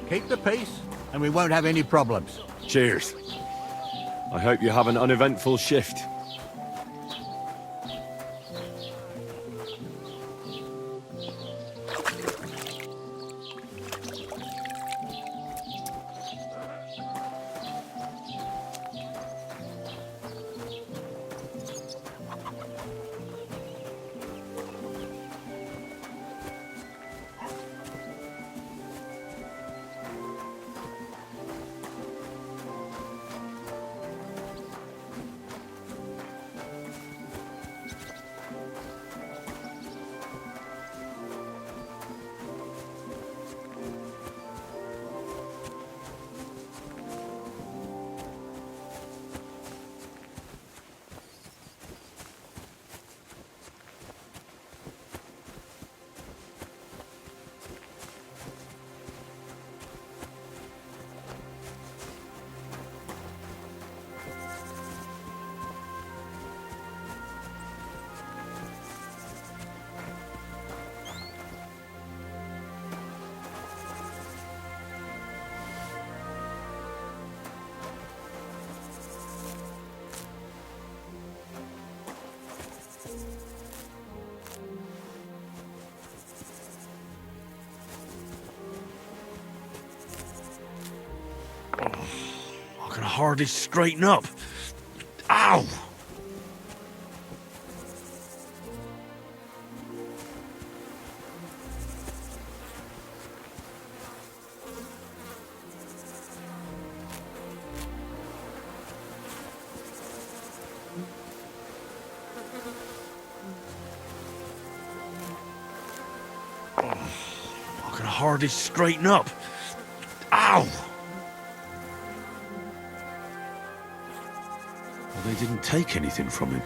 Keep the peace, and we won't have any problems. Cheers. I hope you have an uneventful shift. I can hardly straighten up. Ow! I can hardly straighten up. Ow! Well, they didn't take anything from him.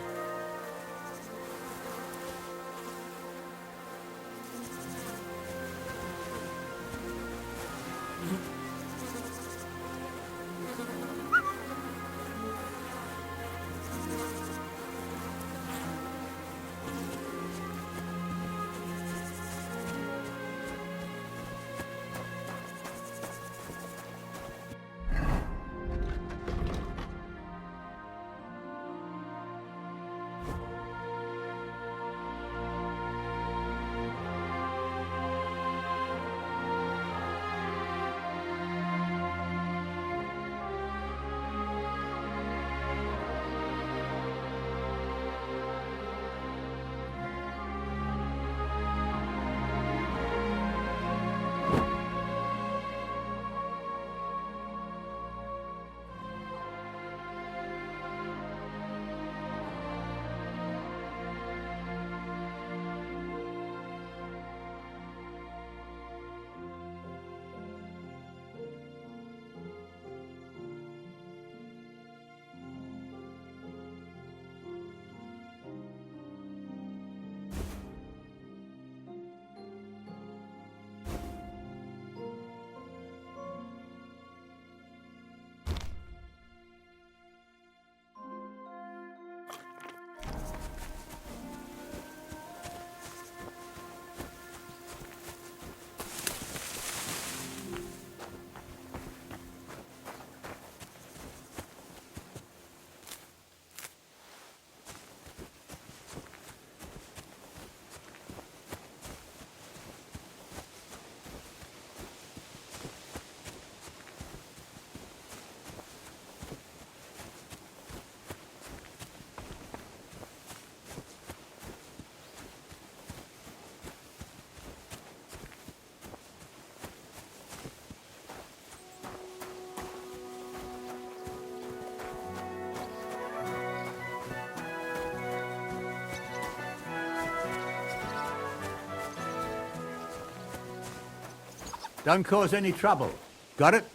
Don't cause any trouble. Got it?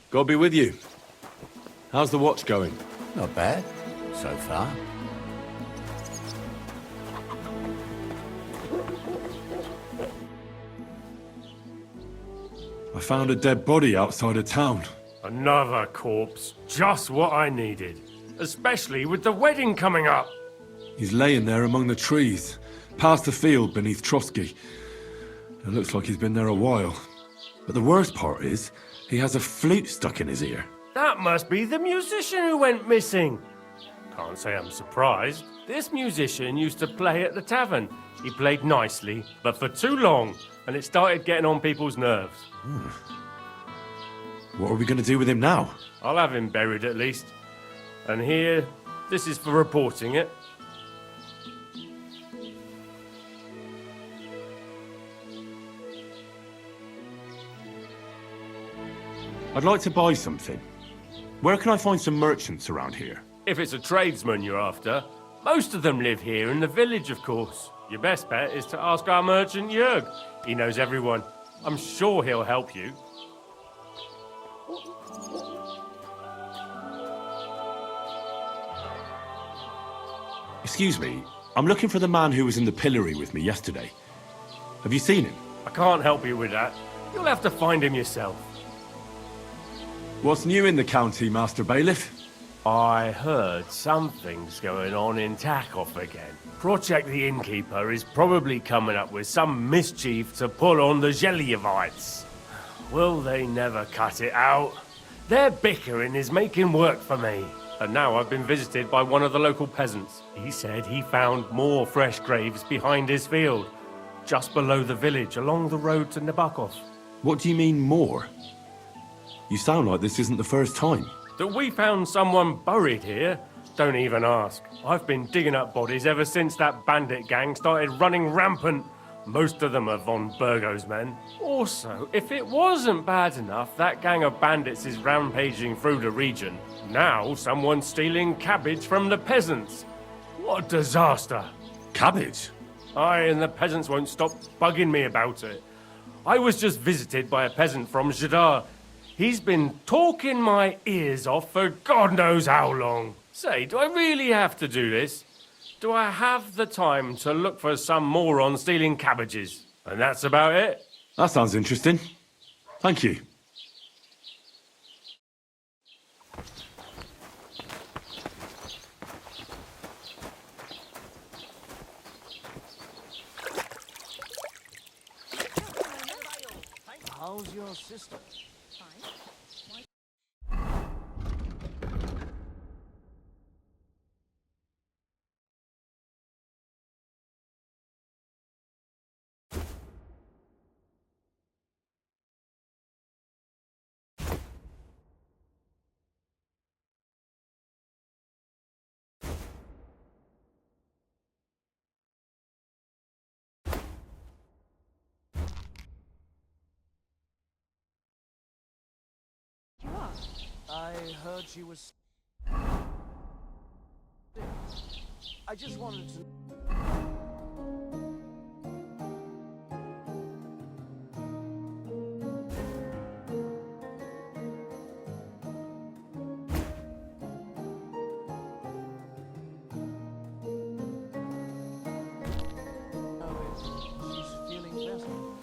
God be with you. How's the watch going? Not bad, so far. I found a dead body outside of town. Another corpse. Just what I needed. Especially with the wedding coming up. He's laying there among the trees, past the field beneath Trotsky. It looks like he's been there a while. But the worst part is, He has a flute stuck in his ear. That must be the musician who went missing. Can't say I'm surprised. This musician used to play at the tavern. He played nicely, but for too long, and it started getting on people's nerves. What are we going to do with him now? I'll have him buried at least. And here, this is for reporting it. I'd like to buy something. Where can I find some merchants around here? If it's a tradesman you're after, most of them live here in the village, of course. Your best bet is to ask our merchant Jörg. He knows everyone. I'm sure he'll help you. Excuse me, I'm looking for the man who was in the pillory with me yesterday. Have you seen him? I can't help you with that. You'll have to find him yourself. What's new in the county, Master Bailiff? I heard something's going on in Takoff again. Project the Innkeeper is probably coming up with some mischief to pull on the Gelievites. Will they never cut it out? Their bickering is making work for me. And now I've been visited by one of the local peasants. He said he found more fresh graves behind his field, just below the village, along the road to Nabokov. What do you mean, more? You sound like this isn't the first time. That we found someone buried here? Don't even ask. I've been digging up bodies ever since that bandit gang started running rampant. Most of them are von Burgo's men. Also, if it wasn't bad enough, that gang of bandits is rampaging through the region. Now someone's stealing cabbage from the peasants. What a disaster. Cabbage? Aye, and the peasants won't stop bugging me about it. I was just visited by a peasant from Jadar. He's been talking my ears off for God knows how long. Say, do I really have to do this? Do I have the time to look for some moron stealing cabbages? And that's about it. That sounds interesting. Thank you. How's your sister? I heard she was... I just wanted to... She's feeling better.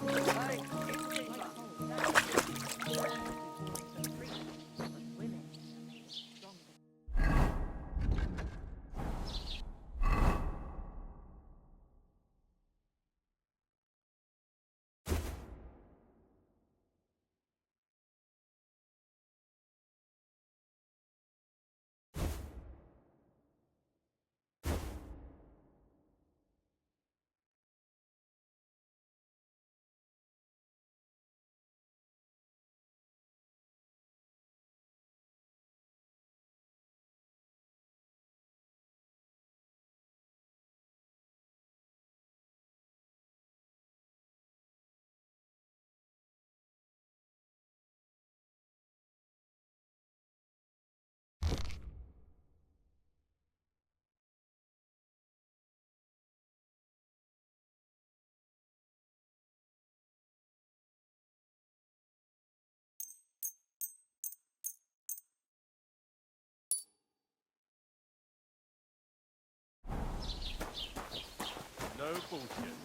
No bullshit.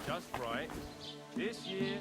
Just right. This year...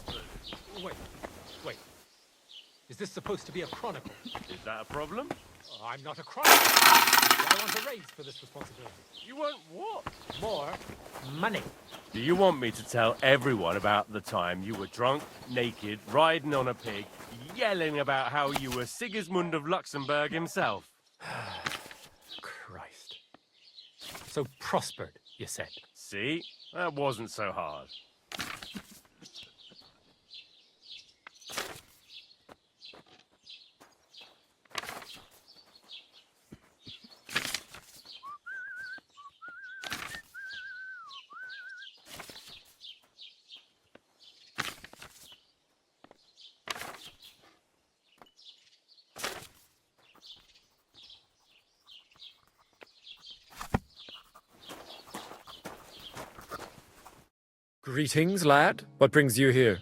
prospered. Wait. Is this supposed to be a chronicle? Is that a problem? Oh, I'm not a chronicle. I want a raise for this responsibility. You want what? More money. Do you want me to tell everyone about the time you were drunk, naked, riding on a pig, yelling about how you were Sigismund of Luxembourg himself? Christ. So prospered, you said. See? That wasn't so hard. Greetings, lad. What brings you here?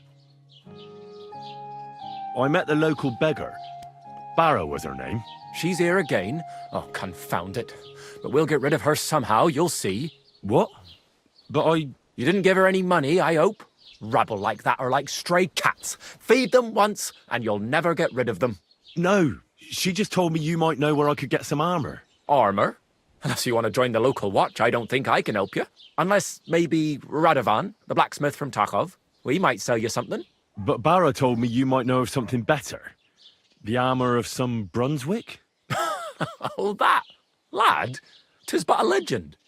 I met the local beggar. Barrow was her name. She's here again? Oh, confound it. But we'll get rid of her somehow, you'll see. What? But I... You didn't give her any money, I hope? Rabble like that are like stray cats. Feed them once, and you'll never get rid of them. No, she just told me you might know where I could get some armor. Armor? Unless you want to join the local watch, I don't think I can help you. Unless maybe Radovan, the blacksmith from Takov. We might sell you something. But Barrow told me you might know of something better. The armor of some Brunswick? Oh, that. Lad, 'tis but a legend.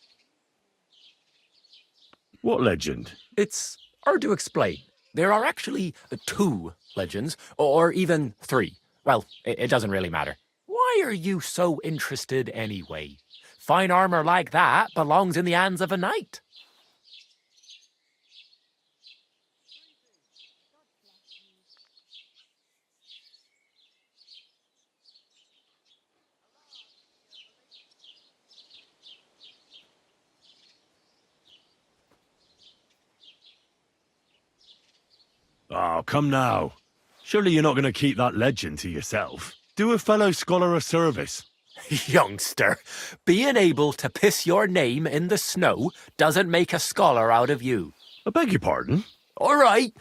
What legend? It's hard to explain. There are actually 2 legends, or even 3. Well, it doesn't really matter. Why are you so interested anyway? Fine armor like that belongs in the hands of a knight. Oh, come now. Surely you're not going to keep that legend to yourself. Do a fellow scholar a service. Youngster, being able to piss your name in the snow doesn't make a scholar out of you. I beg your pardon? All right,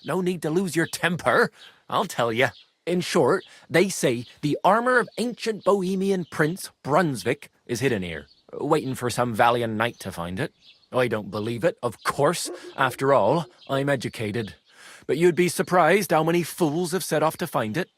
no need to lose your temper, I'll tell you. In short, they say the armor of ancient Bohemian Prince Brunswick is hidden here, waiting for some valiant knight to find it. I don't believe it, of course. After all, I'm educated. But you'd be surprised how many fools have set off to find it.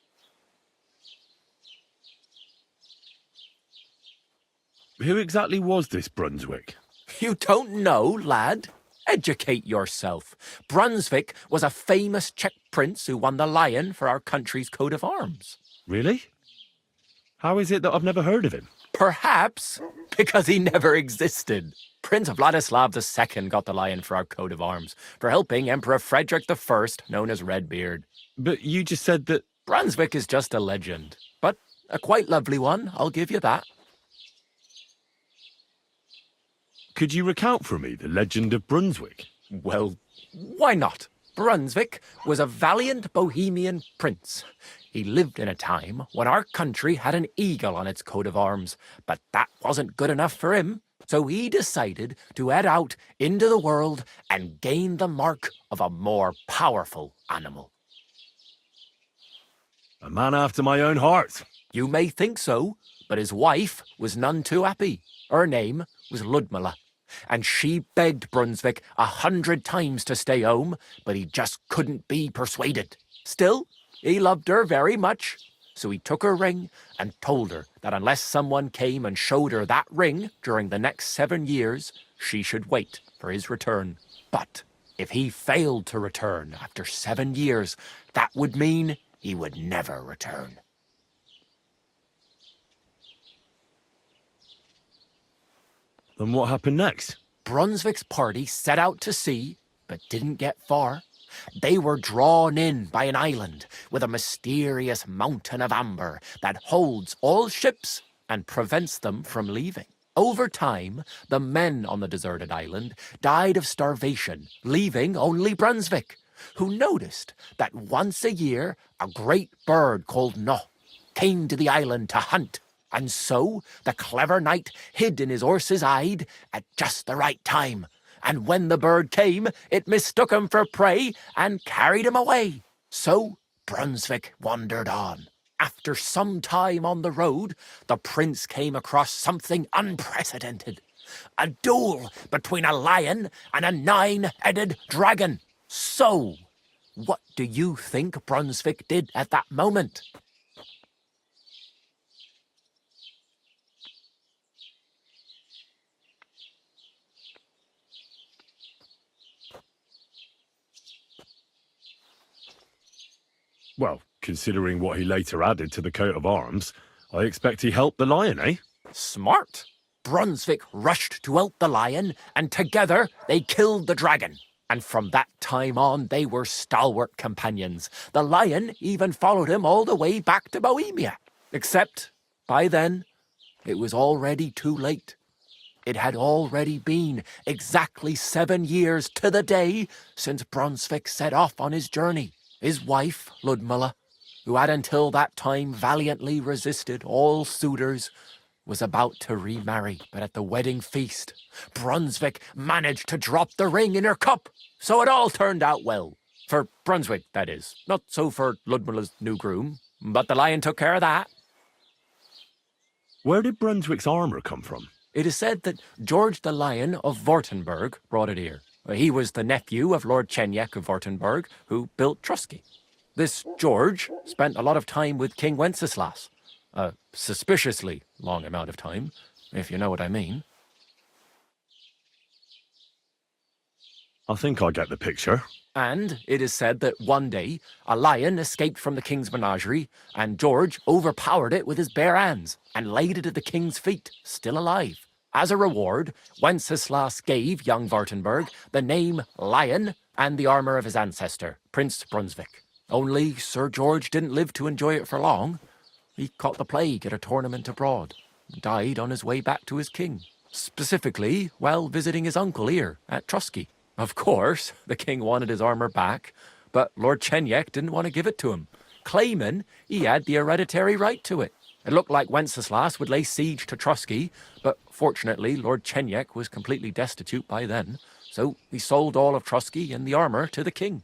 Who exactly was this Brunswick? You don't know, lad? Educate yourself. Brunswick was a famous Czech prince who won the lion for our country's coat of arms. Really? How is it that I've never heard of him? Perhaps because he never existed. Prince Vladislav II got the lion for our coat of arms for helping Emperor Frederick I, known as Redbeard. But you just said that... Brunswick is just a legend, but a quite lovely one, I'll give you that. Could you recount for me the legend of Brunswick? Well, why not? Brunswick was a valiant Bohemian prince. He lived in a time when our country had an eagle on its coat of arms, but that wasn't good enough for him. So he decided to head out into the world and gain the mark of a more powerful animal. A man after my own heart. You may think so, but his wife was none too happy. Her name was Ludmilla, and she begged Brunswick 100 times to stay home, but he just couldn't be persuaded. Still, he loved her very much, so he took her ring and told her that unless someone came and showed her that ring during the next 7 years, she should wait for his return. But if he failed to return after 7 years, that would mean he would never return. Then what happened next? Brunswick's party set out to sea, but didn't get far. They were drawn in by an island with a mysterious mountain of amber that holds all ships and prevents them from leaving. Over time, the men on the deserted island died of starvation, leaving only Brunswick, who noticed that once a year a great bird called No came to the island to hunt. And so the clever knight hid in his horse's hide at just the right time, and when the bird came, it mistook him for prey and carried him away. So Brunswick wandered on. After some time on the road, the prince came across something unprecedented. A duel between a lion and a 9-headed dragon. So, what do you think Brunswick did at that moment? Well, considering what he later added to the coat of arms, I expect he helped the lion, eh? Smart. Brunswick rushed to help the lion, and together they killed the dragon. And from that time on, they were stalwart companions. The lion even followed him all the way back to Bohemia. Except, by then, it was already too late. It had already been exactly 7 years to the day since Brunswick set off on his journey. His wife, Ludmilla, who had until that time valiantly resisted all suitors, was about to remarry. But at the wedding feast, Brunswick managed to drop the ring in her cup. So it all turned out well. For Brunswick, that is. Not so for Ludmilla's new groom, but the lion took care of that. Where did Brunswick's armour come from? It is said that George the Lion of Württemberg brought it here. He was the nephew of Lord Chenjek of Württemberg, who built Trusky. This George spent a lot of time with King Wenceslas. A suspiciously long amount of time, if you know what I mean. I think I get the picture. And it is said that one day, a lion escaped from the king's menagerie, and George overpowered it with his bare hands and laid it at the king's feet, still alive. As a reward, Wenceslas gave young Württemberg the name Lion and the armour of his ancestor, Prince Brunswick. Only Sir George didn't live to enjoy it for long. He caught the plague at a tournament abroad, and died on his way back to his king. Specifically, while visiting his uncle here at Trusky. Of course, the king wanted his armour back, but Lord Chenjek didn't want to give it to him, claiming he had the hereditary right to it. It looked like Wenceslas would lay siege to Trusky, but fortunately Lord Chenjek was completely destitute by then, so he sold all of Trusky and the armour to the king.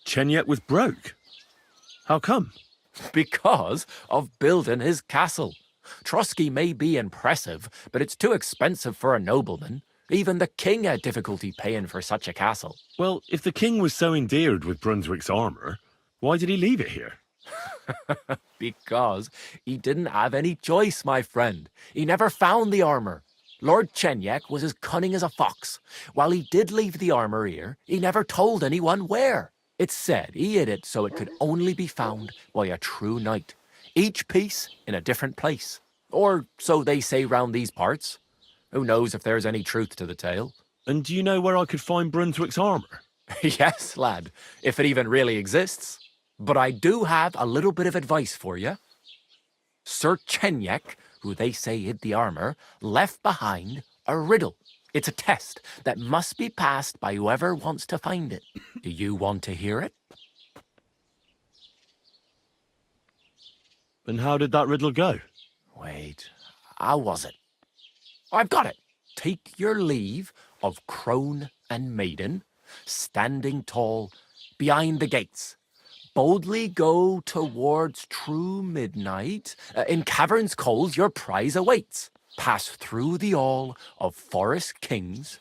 Chenjek was broke. How come? Because of building his castle. Trusky may be impressive, but it's too expensive for a nobleman. Even the king had difficulty paying for such a castle. Well, if the king was so endeared with Brunswick's armour, why did he leave it here? Because he didn't have any choice, my friend. He never found the armour. Lord Chenjek was as cunning as a fox. While he did leave the armour here, he never told anyone where. It's said he hid it so it could only be found by a true knight, each piece in a different place. Or so they say round these parts. Who knows if there's any truth to the tale? And do you know where I could find Brunswick's armour? Yes, lad, if it even really exists. But I do have a little bit of advice for you. Sir Chenjek, who they say hid the armour, left behind a riddle. It's a test that must be passed by whoever wants to find it. Do you want to hear it? And how did that riddle go? Wait, how was it? I've got it. Take your leave of crone and maiden, standing tall behind the gates. Boldly go towards true midnight. In caverns cold your prize awaits. Pass through the all of forest kings,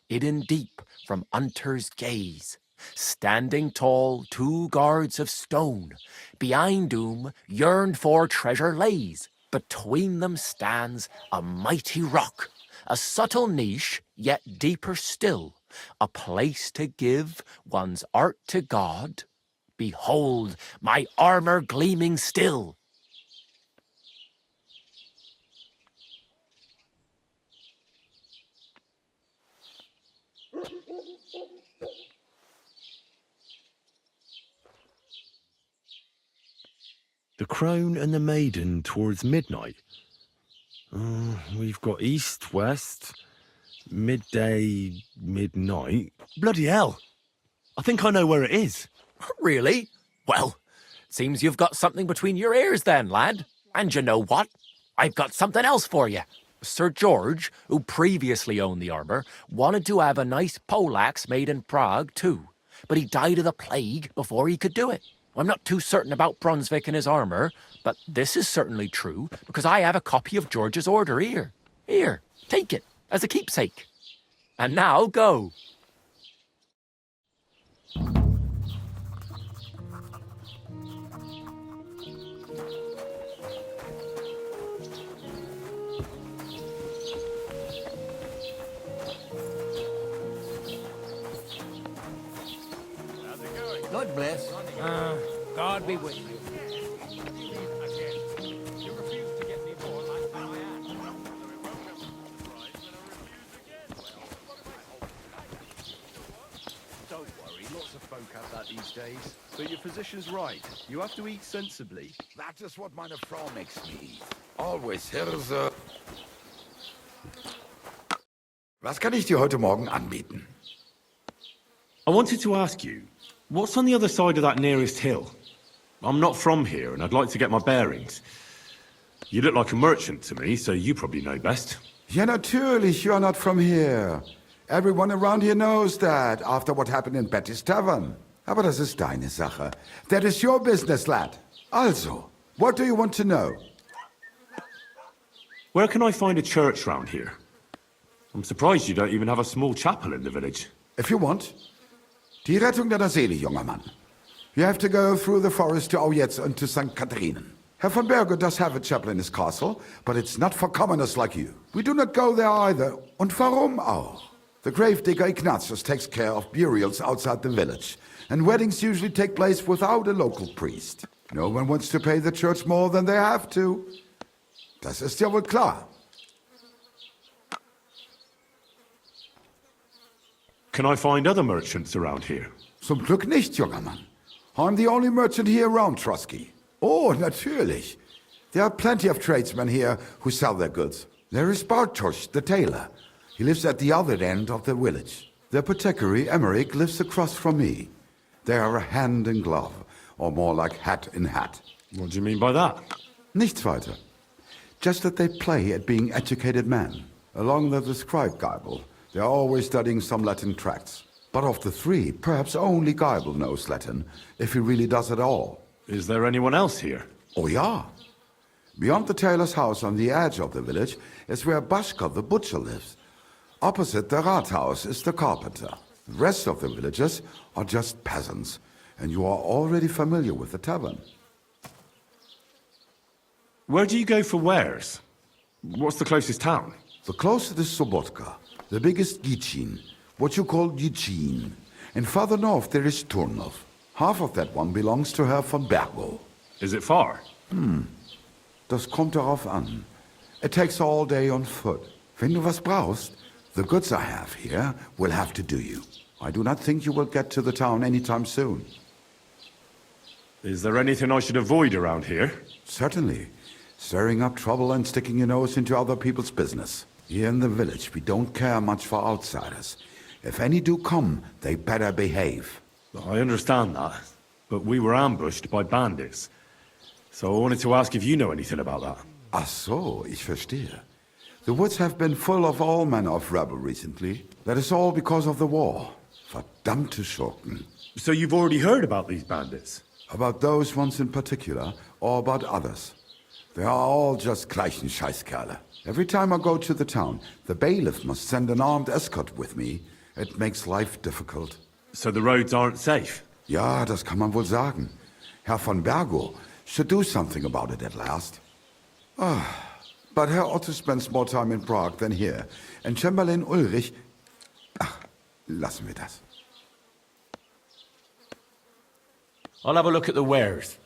hidden deep from hunter's gaze. Standing tall, 2 guards of stone, behind whom yearned for treasure lays. Between them stands a mighty rock, a subtle niche, yet deeper still, a place to give one's art to God. Behold, my armour gleaming still. The crone and the maiden towards midnight. We've got east, west, midday, midnight. Bloody hell! I think I know where it is. Really? Well, Seems you've got something between your ears then, lad. And you know what? I've got something else for you. Sir George, who previously owned the armour, wanted to have a nice poleaxe made in Prague too. But he died of the plague before he could do it. I'm not too certain about Brunswick and his armour, but this is certainly true because I have a copy of George's order here. Here, take it as a keepsake. And now go. God bless. God be with you. Don't worry, lots of folk have that these days. But your physician's right. You have to eat sensibly. That is what meine Frau makes me. Always Hirse. Was kann ich dir heute Morgen anbieten? I wanted to ask you, what's on the other side of that nearest hill? I'm not from here, and I'd like to get my bearings. You look like a merchant to me, so you probably know best. Ja, natürlich, you are not from here. Everyone around here knows that, after what happened in Betty's Tavern. Aber das ist deine Sache. That is your business, lad. Also, what do you want to know? Where can I find a church round here? I'm surprised you don't even have a small chapel in the village. If you want. Die Rettung deiner Seele, junger Mann. You have to go through the forest to Aujetz and to St. Catherine. Herr von Berger does have a chapel in his castle, but it's not for commoners like you. We do not go there either. Und warum auch? The gravedigger Ignatius takes care of burials outside the village, and weddings usually take place without a local priest. No one wants to pay the church more than they have to. Das ist ja wohl klar. Can I find other merchants around here? Zum Glück nicht, junger Mann. I'm the only merchant here around Trusky. Oh, natürlich. There are plenty of tradesmen here who sell their goods. There is Bartosz, the tailor. He lives at the other end of the village. The apothecary, Emmerich, lives across from me. They are a hand in glove, or more like hat in hat. What do you mean by that? Nichts weiter. Just that they play at being educated men. Along with the scribe Geibel, they are always studying some Latin tracts. But of the three, perhaps only Geibel knows Latin, if he really does at all. Is there anyone else here? Oh ja. Beyond the tailor's house on the edge of the village is where Bashka the butcher lives. Opposite the Rathaus is the carpenter. The rest of the villagers are just peasants, and you are already familiar with the tavern. Where do you go for wares? What's the closest town? The closest is Sobotka, the biggest Gichin, what you call Gichin. And farther north there is Turnov. Half of that one belongs to Herr von Bergo. Is it far? Das kommt darauf an. It takes all day on foot. Wenn du was brauchst, the goods I have here will have to do you. I do not think you will get to the town anytime soon. Is there anything I should avoid around here? Certainly. Stirring up trouble and sticking your nose into other people's business. Here in the village, we don't care much for outsiders. If any do come, they better behave. I understand that, but we were ambushed by bandits. So I wanted to ask if you know anything about that. Ach so, ich verstehe. The woods have been full of all manner of rebel recently. That is all because of the war. Verdammte Schurken. So you've already heard about these bandits? About those ones in particular, or about others. They are all just gleichen Scheißkerle. Every time I go to the town, the bailiff must send an armed escort with me. It makes life difficult. So the roads aren't safe? Ja, das kann man wohl sagen. Herr von Bergo should do something about it at last. But Herr Otto spends more time in Prague than here. And Chamberlain Ulrich... Ach, lassen wir das. I'll have a look at the wares.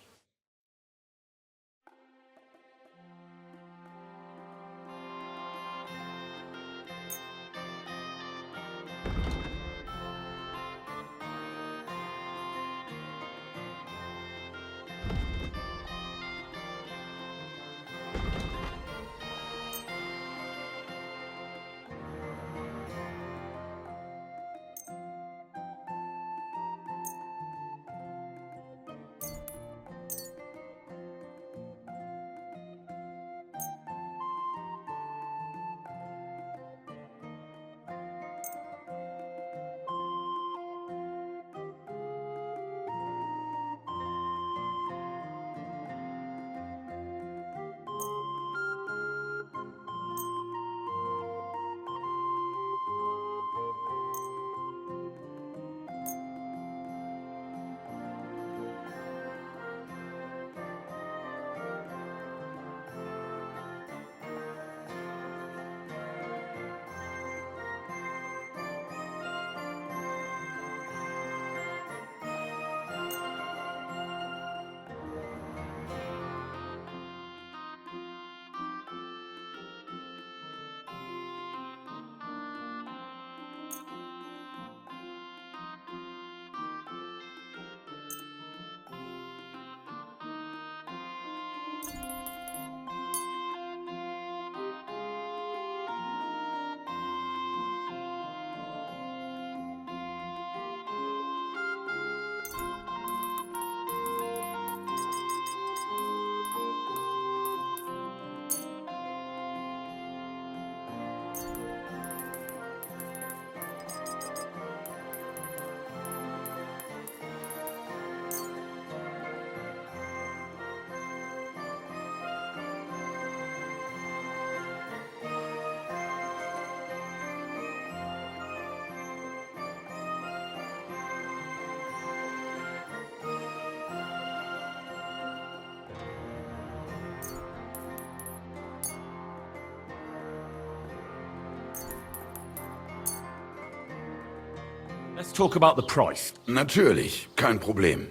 Let's talk about the price. Natürlich, kein Problem.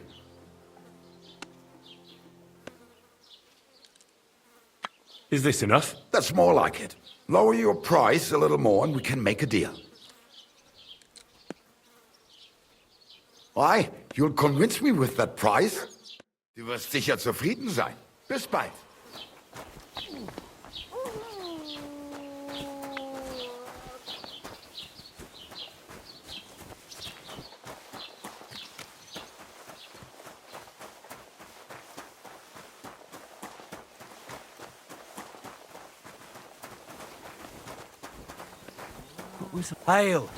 Is this enough? That's more like it. Lower your price a little more and we can make a deal. Why? You'll convince me with that price? Du wirst sicher zufrieden sein. Bis bald. Hail!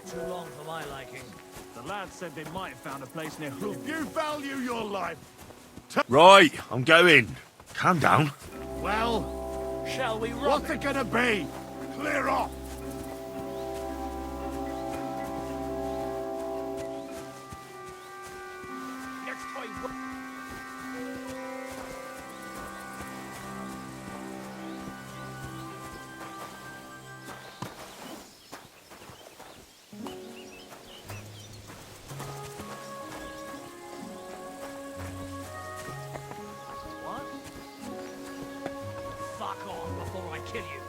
Too long for my liking. The lads said they might have found a place near Hoop. You value your life. Right, I'm going. Calm down. Well, Shall we run? what's it gonna be? Clear off. Next time. What? Fuck off before I kill you.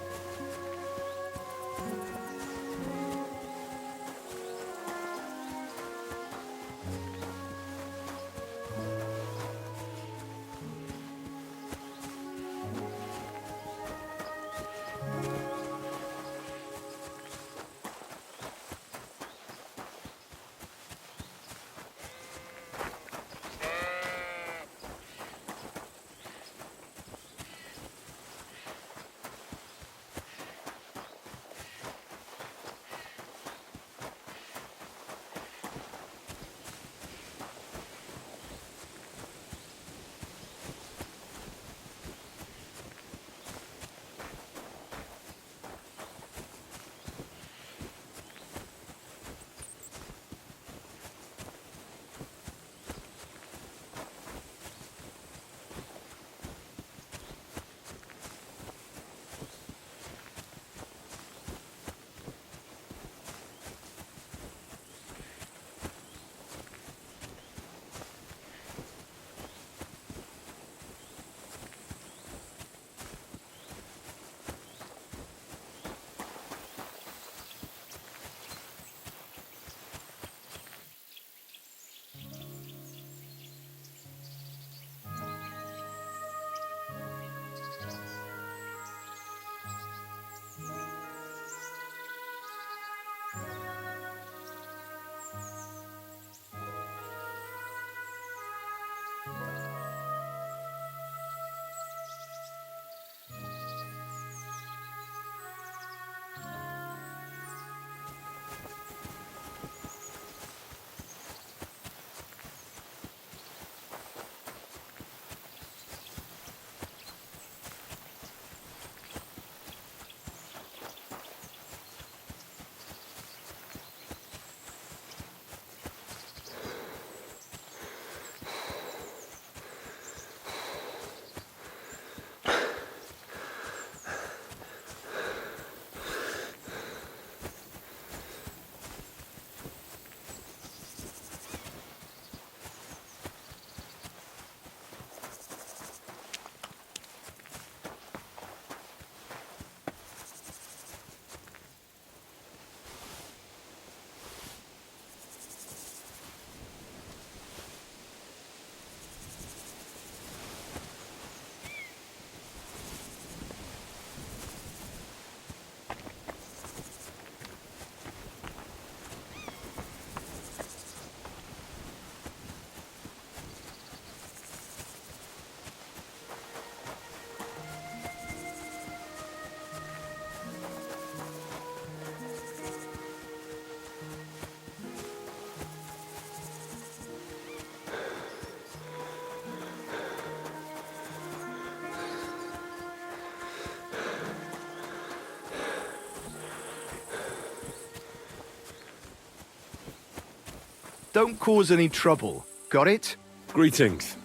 Don't cause any trouble. Got it? Greetings.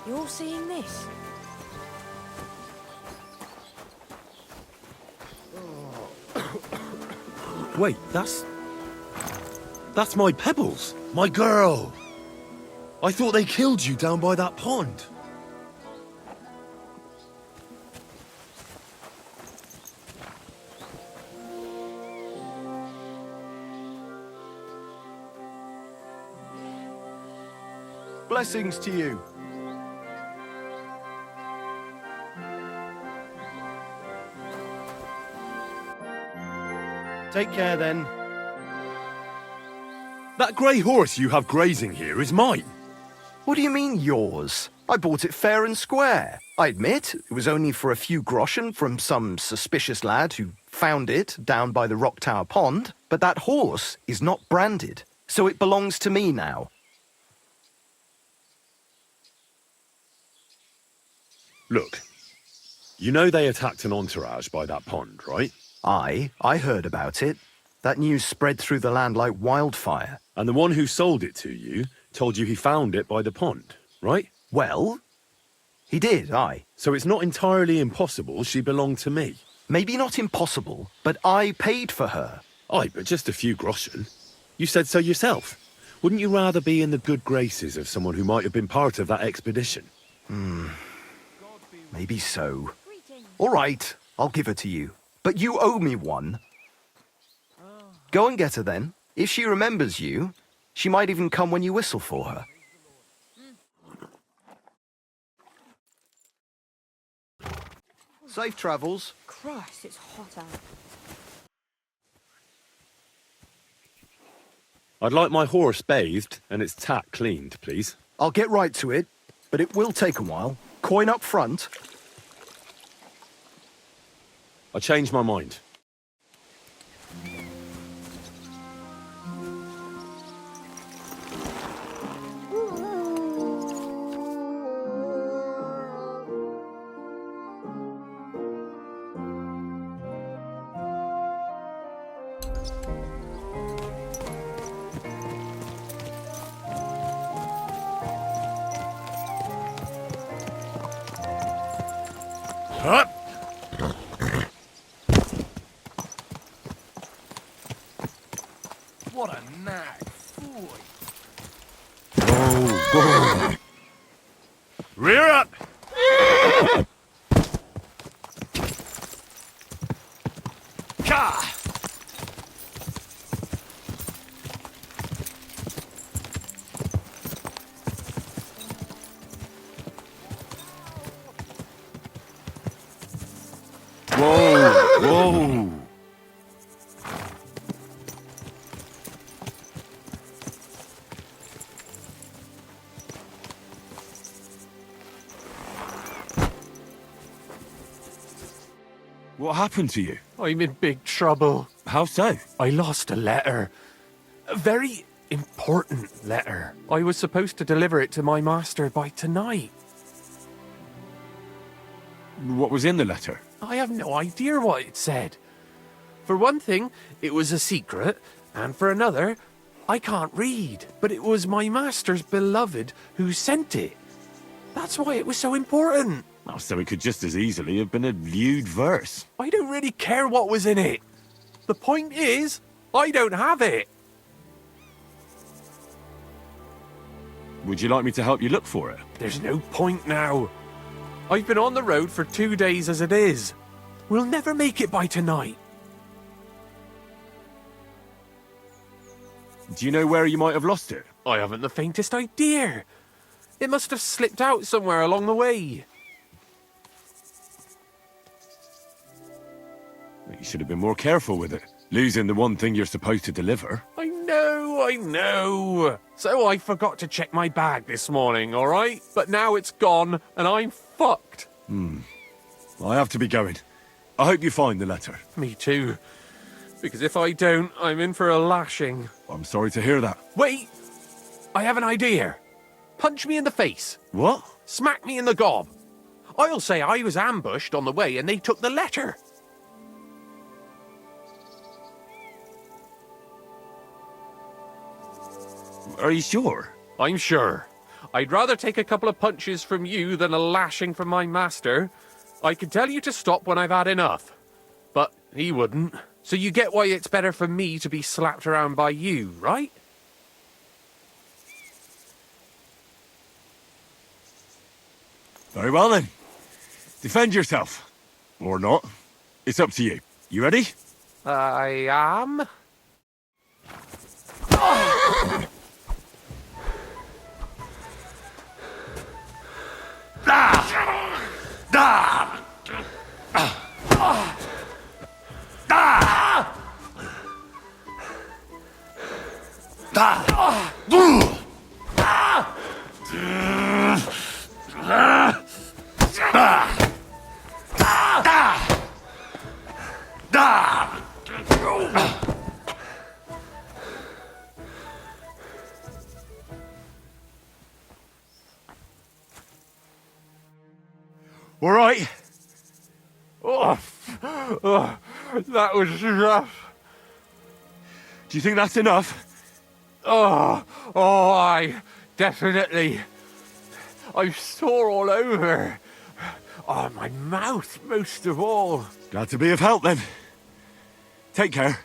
You're seeing this? Wait, that's my Pebbles, my girl. I thought they killed you down by that pond. Blessings to you. Take care then. That grey horse you have grazing here is mine. What do you mean yours? I bought it fair and square. I admit, it was only for a few groschen from some suspicious lad who found it down by the Rock Tower Pond, but that horse is not branded, so it belongs to me now. Look, you know they attacked an entourage by that pond, right? I heard about it. That news spread through the land like wildfire. And the one who sold it to you told you he found it by the pond, right? Well, he did, aye. So it's not entirely impossible she belonged to me. Maybe not impossible, but I paid for her. Aye, but just a few groschen. You said so yourself. Wouldn't you rather be in the good graces of someone who might have been part of that expedition? Maybe so. All right, I'll give her to you. But you owe me one. Go and get her then. If she remembers you, she might even come when you whistle for her. Safe travels. Christ, it's hot out. I'd like my horse bathed and its tack cleaned, please. I'll get right to it, but it will take a while. Coin up front. I changed my mind. Up! What a nag. Rear up! Ka! Whoa! What happened to you? I'm in big trouble. How so? I lost a letter. A very important letter. I was supposed to deliver it to my master by tonight. What was in the letter? I have no idea what it said. For one thing, it was a secret, and for another, I can't read, but it was my master's beloved who sent it. That's why it was so important. Oh, so it could just as easily have been a lewd verse. I don't really care what was in it. The point is, I don't have it. Would you like me to help you look for it? There's no point now. I've been on the road for 2 days as it is. We'll never make it by tonight. Do you know where you might have lost it? I haven't the faintest idea. It must have slipped out somewhere along the way. You should have been more careful with it. Losing the one thing you're supposed to deliver. I know. So I forgot to check my bag this morning, all right? But now it's gone, and I'm fucked. I have to be going. I hope you find the letter. Me too. Because if I don't, I'm in for a lashing. I'm sorry to hear that. Wait! I have an idea. Punch me in the face. What? Smack me in the gob. I'll say I was ambushed on the way and they took the letter. Are you sure? I'm sure. I'd rather take a couple of punches from you than a lashing from my master. I could tell you to stop when I've had enough. But he wouldn't. So you get why it's better for me to be slapped around by you, right? Very well then. Defend yourself. Or not. It's up to you. You ready? I am. All right. That was rough. Do you think that's enough? I definitely. I'm sore all over. Oh, my mouth most of all. Glad to be of help then. Take care.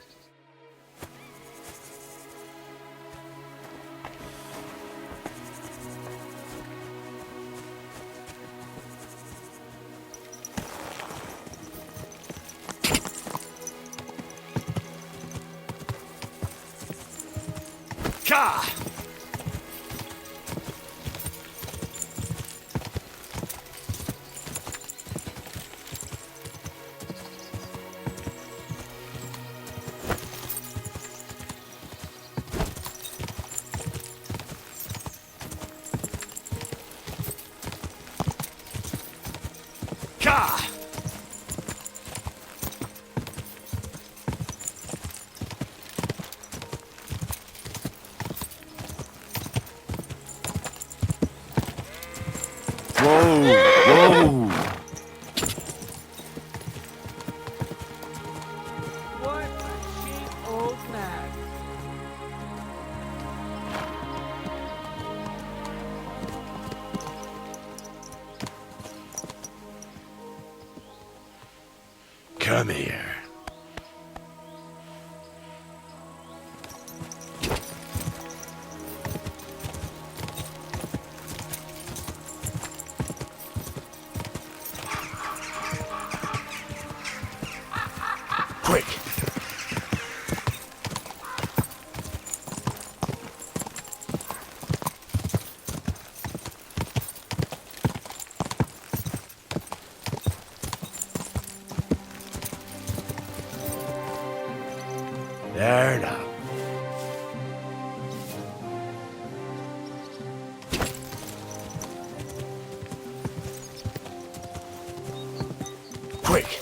Ka! Ka! Whoa! What a cheap old man. Come here. Quick! There now. Quick!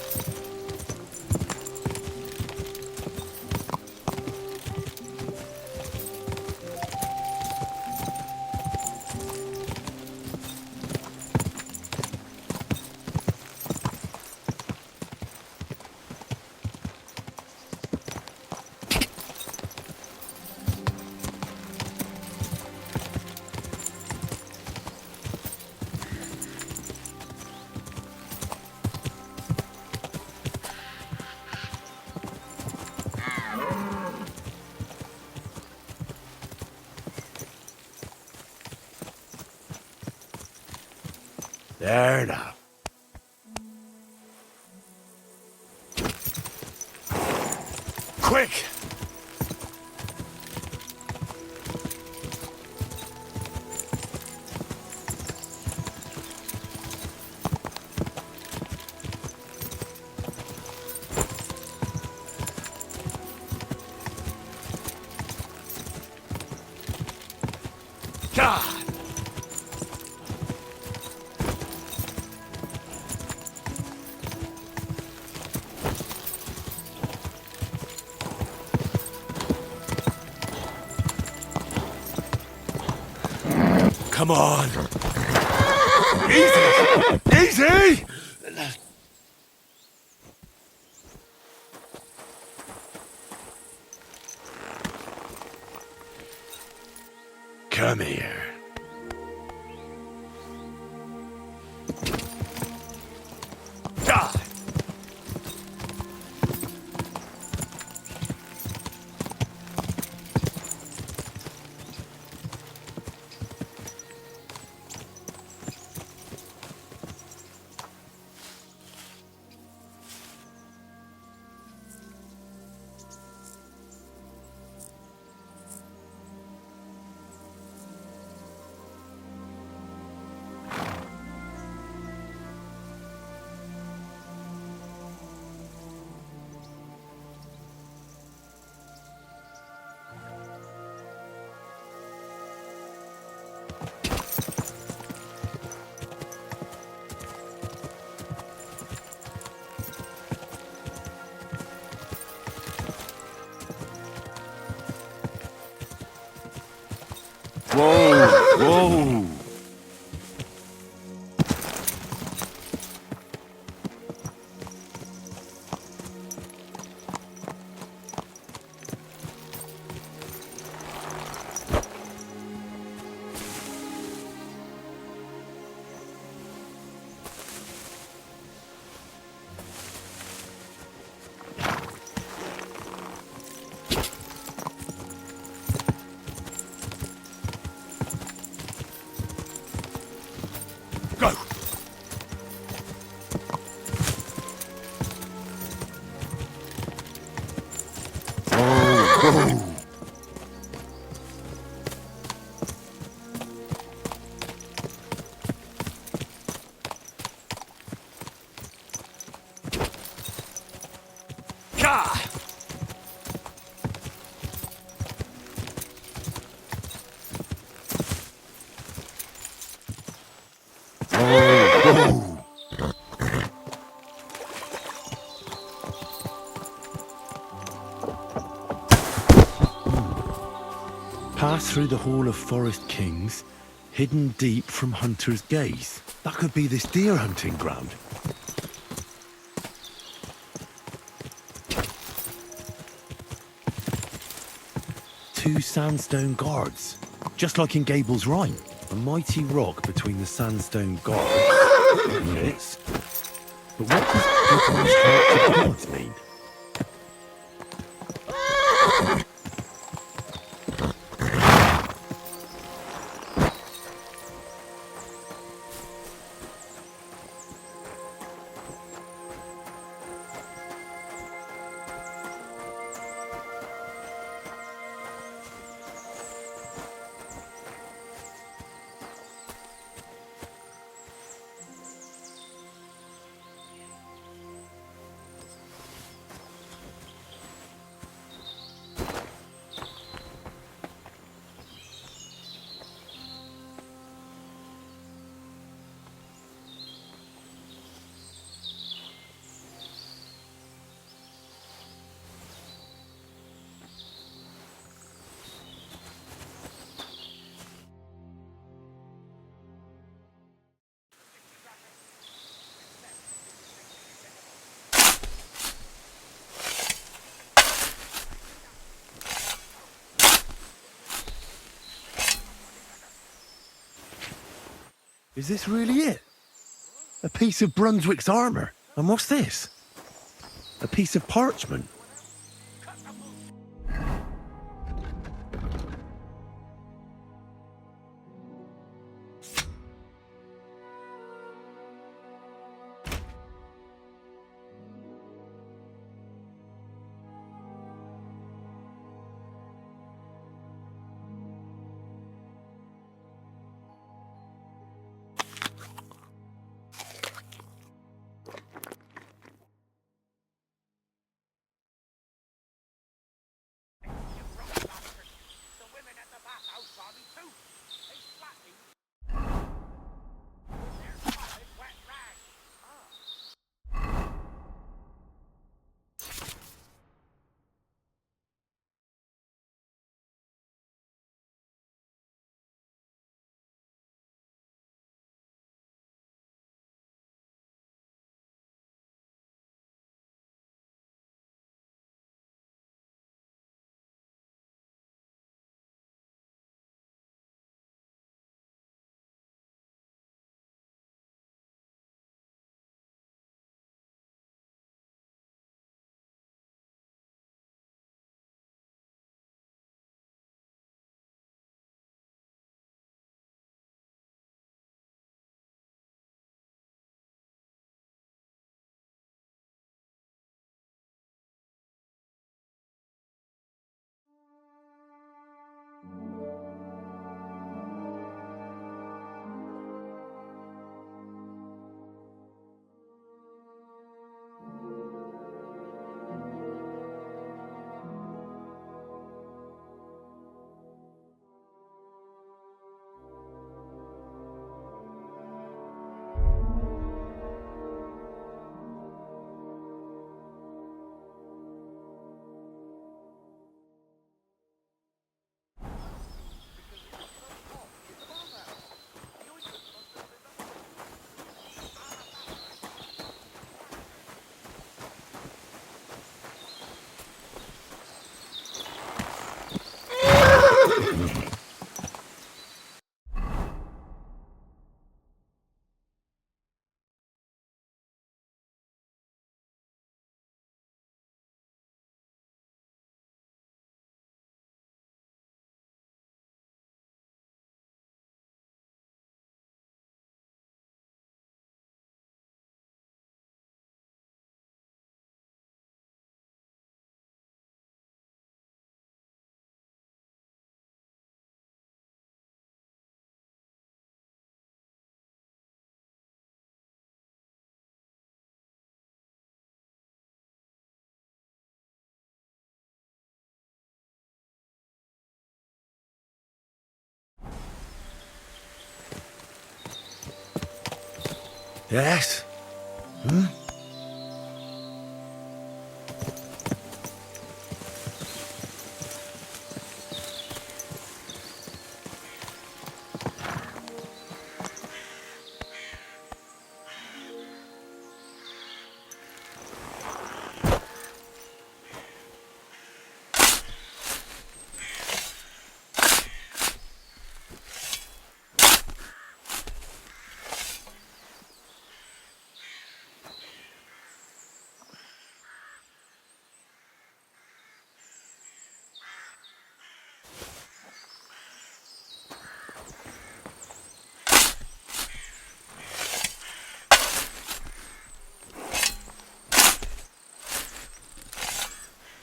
There now. Quick! God! Come on. Easy! Easy! Whoa! Go! Ka! Pass through the Hall of Forest Kings, hidden deep from hunter's gaze. That could be this deer hunting ground. Two sandstone guards, just like in Gable's Rhyme. A mighty rock between the sandstone guards units. But what does Gibbon's heart to gods mean? Is this really it? A piece of Brunswick's armour? And what's this? A piece of parchment? Yes? Hmm?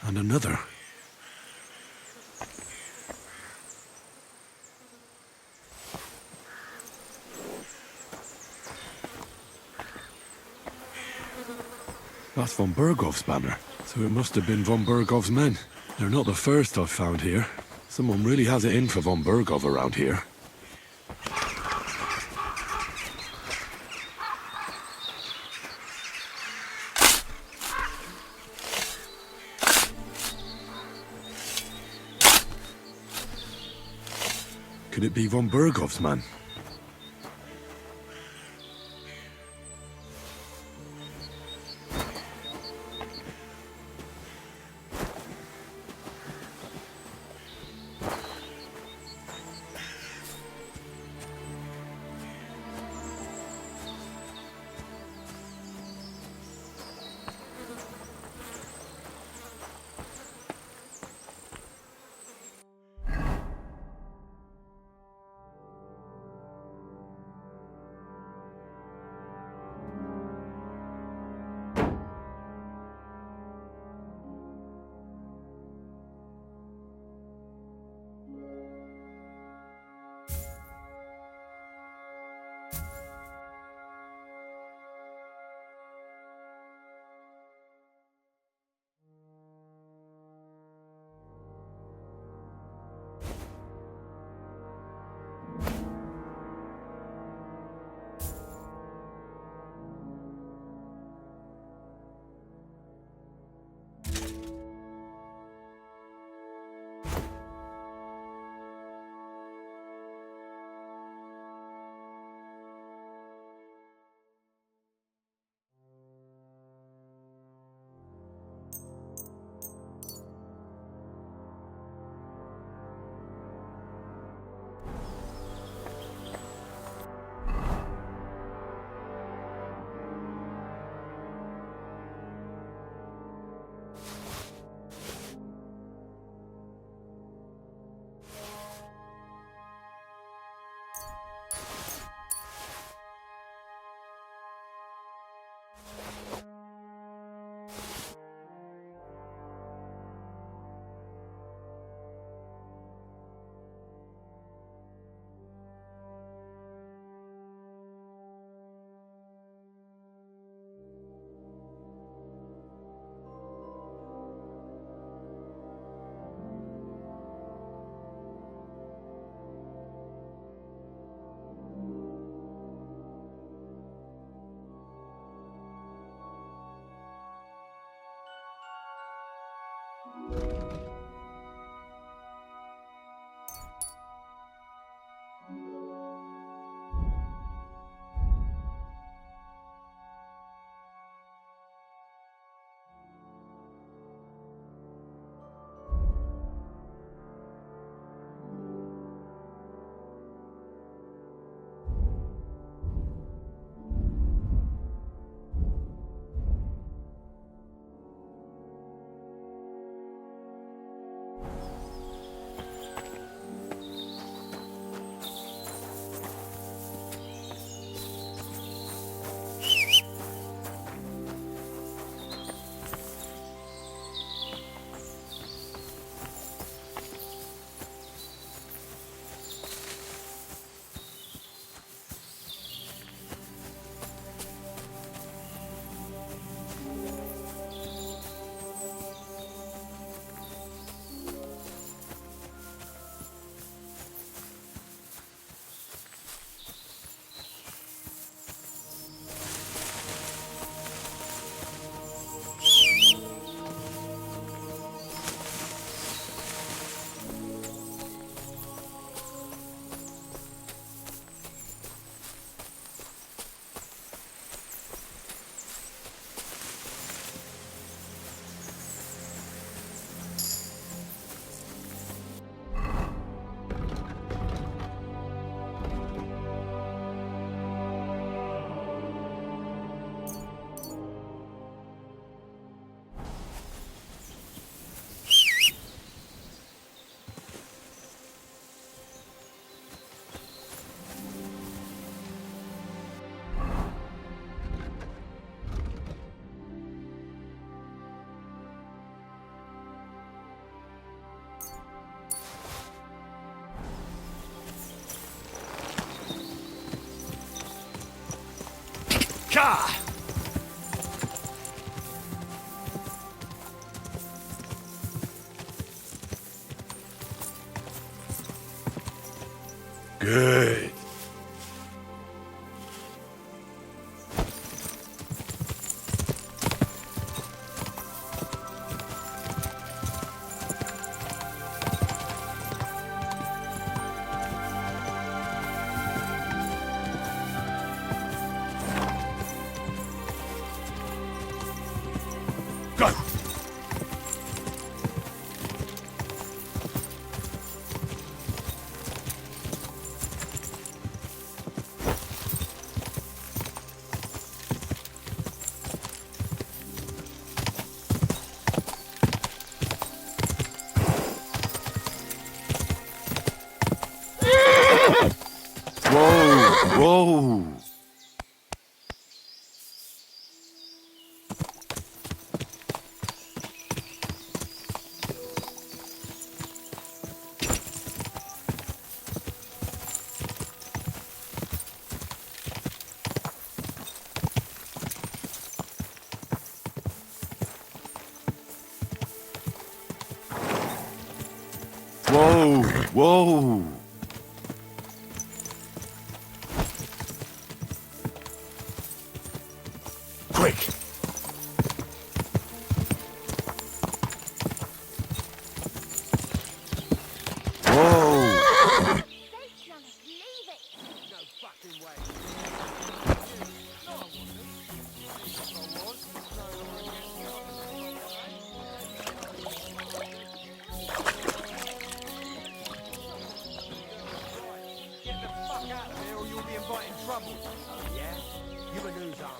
And another. That's von Bergov's banner. So it must have been von Bergov's men. They're not the first I've found here. Someone really has it in for von Bergov around here. Could it be von Bergov's man? Gah! Good. Go! Whoa! Whoa! Whoa! Whoa! Quick! Whoa! Get the fuck out of here or you'll be inviting trouble. Yeah? You and who's on?